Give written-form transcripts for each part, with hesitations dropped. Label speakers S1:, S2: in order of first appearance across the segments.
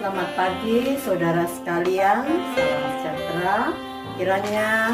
S1: Selamat pagi saudara sekalian, salam sejahtera. Kiranya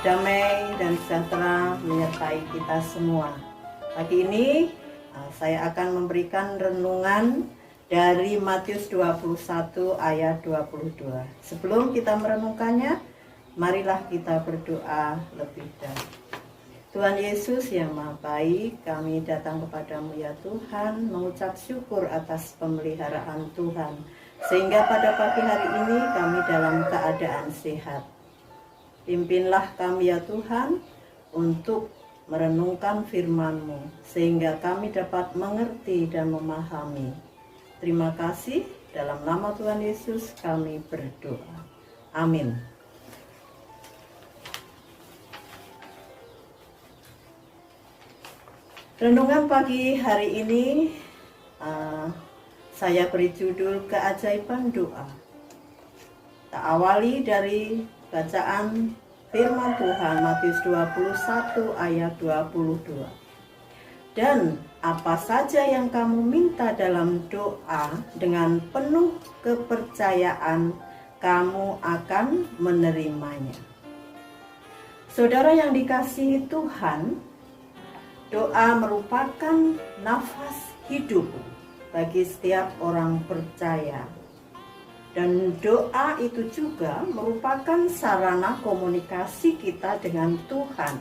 S1: damai dan sejahtera menyertai kita semua. Pagi ini saya akan memberikan renungan dari Matius 21 ayat 22. Sebelum kita merenungkannya, marilah kita berdoa lebih dahulu. Tuhan Yesus yang Maha Baik, kami datang kepadamu ya Tuhan, mengucap syukur atas pemeliharaan Tuhan, sehingga pada pagi hari ini kami dalam keadaan sehat. Pimpinlah kami ya Tuhan untuk merenungkan firman-Mu, sehingga kami dapat mengerti dan memahami. Terima kasih, dalam nama Tuhan Yesus kami berdoa. Amin. Renungan pagi hari ini saya beri judul keajaiban doa. Kita awali dari bacaan firman Tuhan Matius 21 ayat 22. Dan apa saja yang kamu minta dalam doa dengan penuh kepercayaan, kamu akan menerimanya. Saudara yang dikasihi Tuhan, doa merupakan nafas hidup bagi setiap orang percaya. Dan doa itu juga merupakan sarana komunikasi kita dengan Tuhan.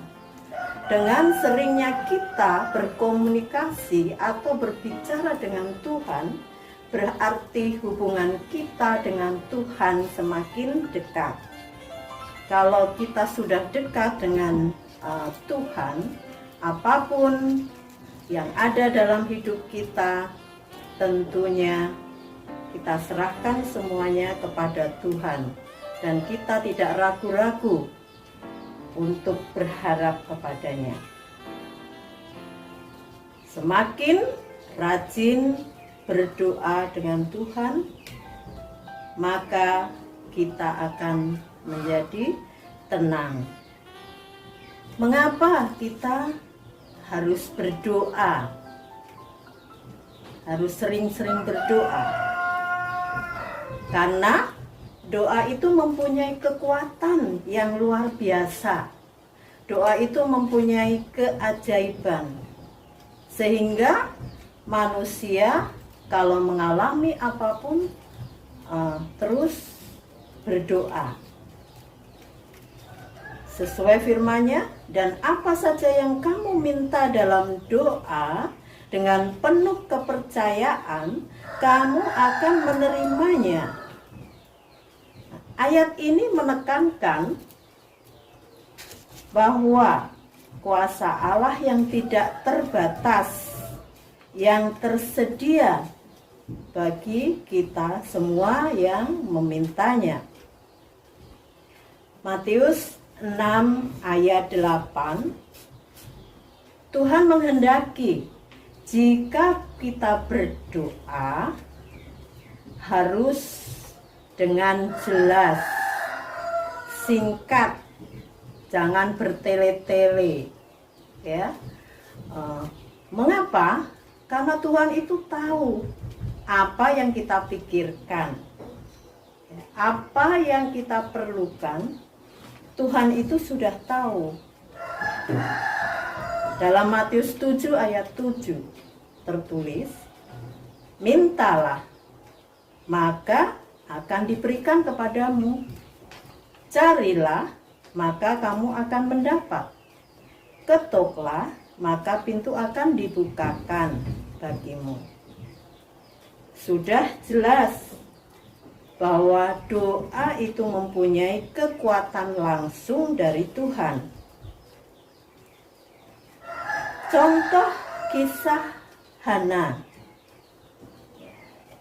S1: Dengan seringnya kita berkomunikasi atau berbicara dengan Tuhan, berarti hubungan kita dengan Tuhan semakin dekat. Kalau kita sudah dekat dengan Tuhan, apapun yang ada dalam hidup kita, tentunya kita serahkan semuanya kepada Tuhan. Dan kita tidak ragu-ragu untuk berharap kepadanya. Semakin rajin berdoa dengan Tuhan, maka kita akan menjadi tenang. Mengapa kita harus berdoa? Harus sering-sering berdoa. Karena doa itu mempunyai kekuatan yang luar biasa. Doa itu mempunyai keajaiban. Sehingga manusia kalau mengalami apapun terus berdoa. Sesuai firman-Nya, dan apa saja yang kamu minta dalam doa dengan penuh kepercayaan, kamu akan menerimanya. Ayat ini menekankan bahwa kuasa Allah yang tidak terbatas, yang tersedia bagi kita semua yang memintanya. Matius 6 ayat 8, Tuhan menghendaki jika kita berdoa harus dengan jelas, singkat, jangan bertele-tele, ya. Mengapa? Karena Tuhan itu tahu apa yang kita pikirkan, apa yang kita perlukan. Tuhan itu sudah tahu. Dalam Matius 7 ayat 7 tertulis, mintalah, maka akan diberikan kepadamu. Carilah, maka kamu akan mendapat. Ketoklah, maka pintu akan dibukakan bagimu. Sudah jelas bahwa doa itu mempunyai kekuatan langsung dari Tuhan. Contoh kisah Hana.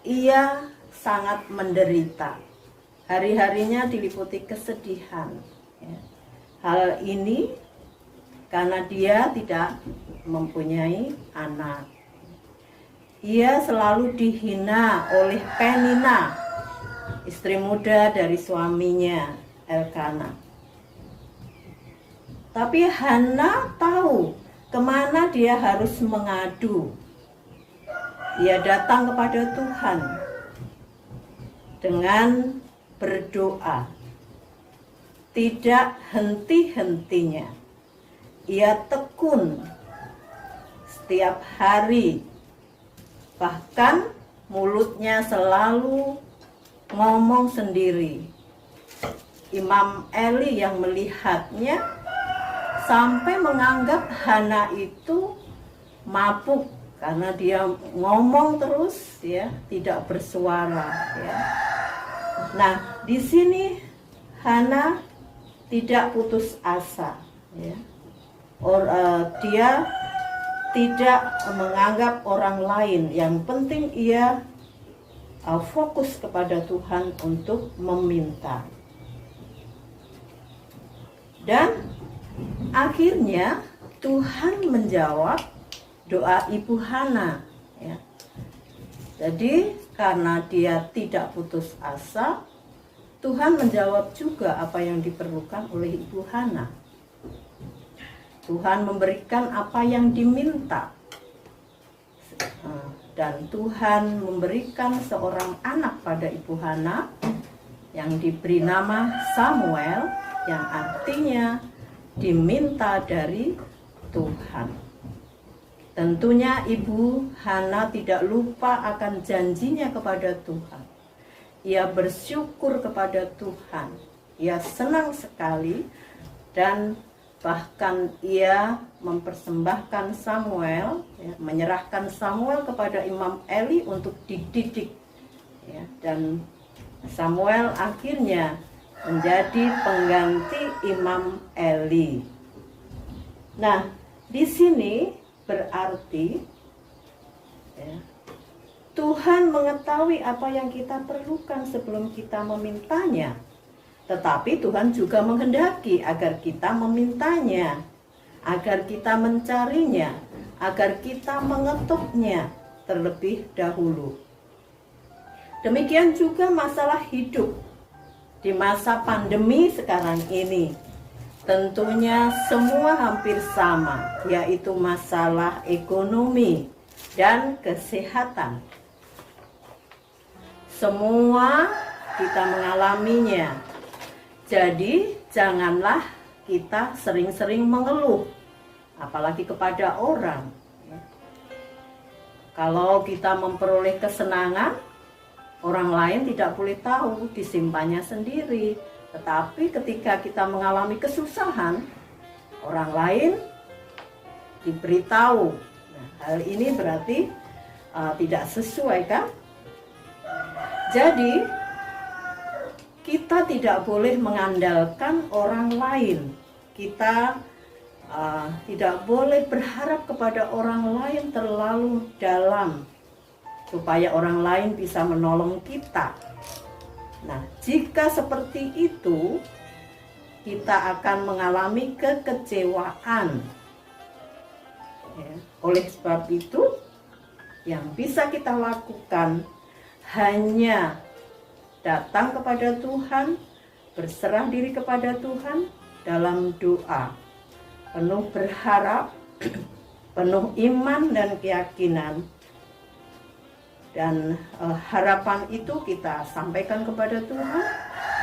S1: Ia sangat menderita. Hari-harinya diliputi kesedihan. Hal ini karena dia tidak mempunyai anak. Ia selalu dihina oleh Penina, istri muda dari suaminya Elkana. Tapi Hana tahu kemana dia harus mengadu. Ia datang kepada Tuhan. dengan berdoa. Tidak henti-hentinya. Ia tekun setiap hari. Bahkan mulutnya selalu ngomong sendiri. Imam Eli yang melihatnya sampai menganggap Hana itu mabuk karena dia ngomong terus, ya, tidak bersuara, ya. Nah, di sini Hana tidak putus asa, ya. Dia tidak menganggap orang lain. Yang penting ia fokus kepada Tuhan untuk meminta. Dan akhirnya Tuhan menjawab doa Ibu Hana, ya. Jadi karena dia tidak putus asa, Tuhan menjawab juga apa yang diperlukan oleh Ibu Hana. Tuhan memberikan apa yang diminta. Dan Tuhan memberikan seorang anak pada Ibu Hana yang diberi nama Samuel, yang artinya diminta dari Tuhan. Tentunya Ibu Hana tidak lupa akan janjinya kepada Tuhan. Ia bersyukur kepada Tuhan. Ia senang sekali dan bahkan ia mempersembahkan Samuel, ya, menyerahkan Samuel kepada Imam Eli untuk dididik, ya, dan Samuel akhirnya menjadi pengganti Imam Eli. Nah, di sini berarti, ya, Tuhan mengetahui apa yang kita perlukan sebelum kita memintanya. Tetapi Tuhan juga menghendaki agar kita memintanya, agar kita mencarinya, agar kita mengetuknya terlebih dahulu. Demikian juga masalah hidup di masa pandemi sekarang ini. Tentunya semua hampir sama, yaitu masalah ekonomi dan kesehatan. Semua kita mengalaminya. Jadi janganlah kita sering-sering mengeluh, apalagi kepada orang. Kalau kita memperoleh kesenangan, orang lain tidak boleh tahu, disimpannya sendiri. Tetapi ketika kita mengalami kesusahan, orang lain diberitahu. Nah, hal ini berarti tidak sesuai, kan? Jadi kita tidak boleh mengandalkan orang lain. Kita tidak boleh berharap kepada orang lain terlalu dalam supaya orang lain bisa menolong kita. Nah, jika seperti itu, kita akan mengalami kekecewaan. Ya, oleh sebab itu, yang bisa kita lakukan hanya datang kepada Tuhan, berserah diri kepada Tuhan dalam doa, penuh berharap, penuh iman dan keyakinan. Dan harapan itu kita sampaikan kepada Tuhan,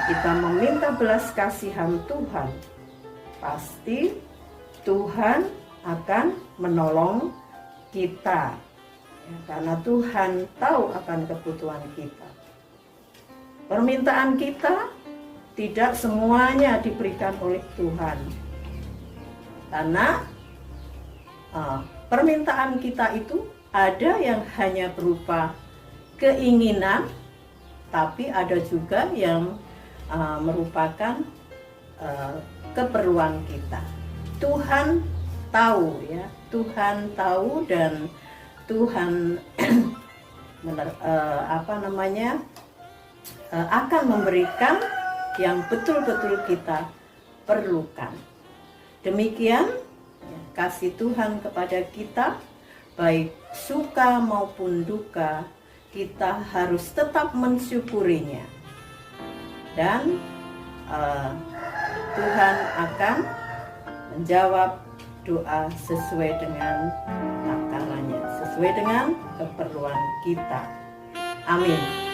S1: kita meminta belas kasihan Tuhan. Pasti Tuhan akan menolong kita, ya, karena Tuhan tahu akan kebutuhan kita. Permintaan kita tidak semuanya diberikan oleh Tuhan, karena permintaan kita itu ada yang hanya berupa keinginan, tapi ada juga yang merupakan keperluan kita. Tuhan tahu, ya, Tuhan tahu, dan Tuhan akan memberikan yang betul-betul kita perlukan. Demikian kasih Tuhan kepada kita, baik suka maupun duka, kita harus tetap mensyukurinya. Dan Tuhan akan menjawab doa sesuai dengan takarannya, sesuai dengan keperluan kita. Amin.